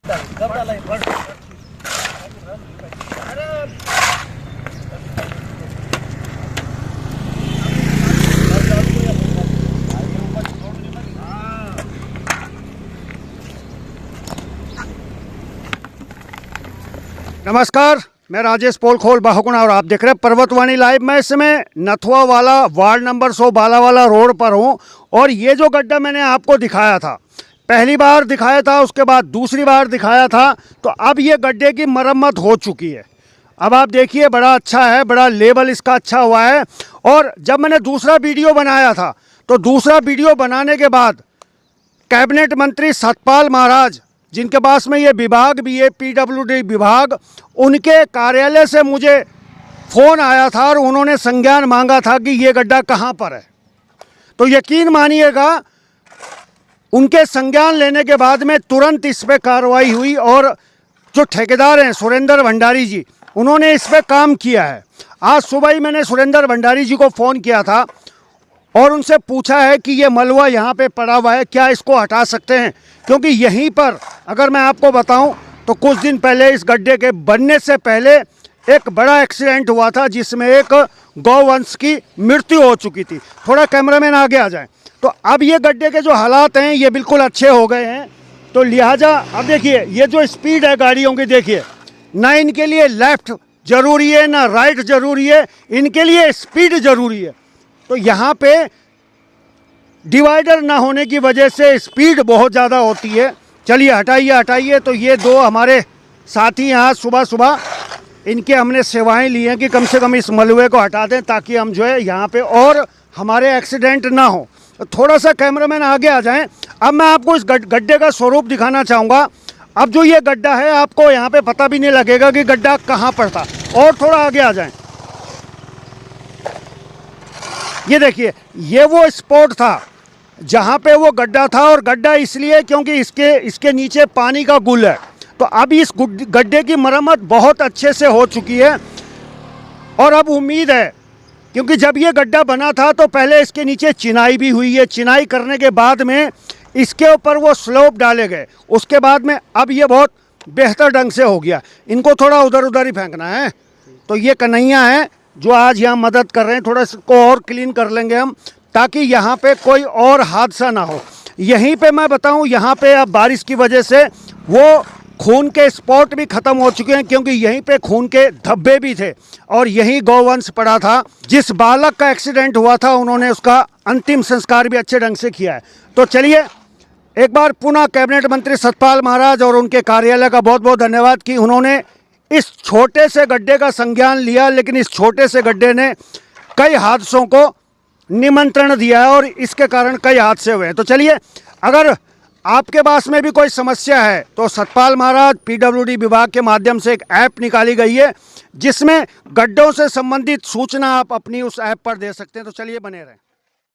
नमस्कार, मैं राजेश पोलखोल बाहुगुणा और आप देख रहे हैं पर्वतवाणी लाइव। मैं इस समय नथुआ वाला वार्ड नंबर 100 बालावाला रोड पर हूं और ये जो गड्ढा मैंने आपको दिखाया था, पहली बार दिखाया था, उसके बाद दूसरी बार दिखाया था, तो अब ये गड्ढे की मरम्मत हो चुकी है। अब आप देखिए, बड़ा अच्छा है, बड़ा लेवल इसका अच्छा हुआ है। और जब मैंने दूसरा वीडियो बनाया था, तो दूसरा वीडियो बनाने के बाद कैबिनेट मंत्री सतपाल महाराज, जिनके पास में ये विभाग भी है, पीडब्ल्यूडी विभाग, उनके कार्यालय से मुझे फ़ोन आया था और उन्होंने संज्ञान मांगा था कि ये गड्ढा कहाँ पर है। तो यकीन मानिएगा, उनके संज्ञान लेने के बाद में तुरंत इस पर कार्रवाई हुई और जो ठेकेदार हैं सुरेंद्र भंडारी जी, उन्होंने इस पर काम किया है। आज सुबह ही मैंने सुरेंद्र भंडारी जी को फ़ोन किया था और उनसे पूछा है कि ये मलबा यहाँ पे पड़ा हुआ है, क्या इसको हटा सकते हैं, क्योंकि यहीं पर अगर मैं आपको बताऊं तो कुछ दिन पहले इस गड्ढे के बनने से पहले एक बड़ा एक्सीडेंट हुआ था जिसमें एक गौवंश की मृत्यु हो चुकी थी। थोड़ा कैमरामैन आगे आ जाए। तो अब ये गड्ढे के जो हालात हैं ये बिल्कुल अच्छे हो गए हैं। तो लिहाजा अब देखिए, ये जो स्पीड है गाड़ियों की, देखिए ना इनके लिए लेफ्ट ज़रूरी है ना राइट ज़रूरी है, इनके लिए स्पीड ज़रूरी है। तो यहाँ पे डिवाइडर ना होने की वजह से स्पीड बहुत ज़्यादा होती है। चलिए हटाइए हटाइए। तो ये दो हमारे साथी यहाँ सुबह सुबह इनके हमने सेवाएं ली हैं कि कम से कम इस मलबे को हटा दें ताकि हम जो है यहाँ पे और हमारे एक्सीडेंट ना हो। तो थोड़ा सा कैमरामैन आगे आ जाएं। अब मैं आपको इस गड्ढे का स्वरूप दिखाना चाहूँगा। अब जो ये गड्ढा है, आपको यहाँ पे पता भी नहीं लगेगा कि गड्ढा कहाँ पर था। और थोड़ा आगे आ जाएं। ये देखिए, ये वो स्पॉट था जहाँ पे वो गड्ढा था, और गड्ढा इसलिए क्योंकि इसके नीचे पानी का गुल है। तो अब इस गड्ढे की मरम्मत बहुत अच्छे से हो चुकी है और अब उम्मीद है, क्योंकि जब ये गड्ढा बना था तो पहले इसके नीचे चिनाई भी हुई है। चिनाई करने के बाद में इसके ऊपर वो स्लोप डाले गए, उसके बाद में अब ये बहुत बेहतर ढंग से हो गया। इनको थोड़ा उधर उधर ही फेंकना है। तो ये कन्हैया हैं जो आज यहाँ मदद कर रहे हैं। थोड़ा इसको और क्लीन कर लेंगे हम ताकि यहाँ पे कोई और हादसा ना हो। यहीं पे मैं बताऊँ, यहाँ पे अब बारिश की वजह से वो खून के स्पॉट भी ख़त्म हो चुके हैं, क्योंकि यहीं पे खून के धब्बे भी थे और यहीं गौवंश पड़ा था। जिस बालक का एक्सीडेंट हुआ था उन्होंने उसका अंतिम संस्कार भी अच्छे ढंग से किया है। तो चलिए एक बार पुनः कैबिनेट मंत्री सतपाल महाराज और उनके कार्यालय का बहुत बहुत धन्यवाद कि उन्होंने इस छोटे से गड्ढे का संज्ञान लिया, लेकिन इस छोटे से गड्ढे ने कई हादसों को निमंत्रण दिया है और इसके कारण कई हादसे हुए हैं। तो चलिए, अगर आपके पास में भी कोई समस्या है तो सतपाल महाराज पीडब्ल्यूडी विभाग के माध्यम से एक ऐप निकाली गई है जिसमें गड्ढों से संबंधित सूचना आप अपनी उस ऐप पर दे सकते हैं। तो चलिए बने रहें।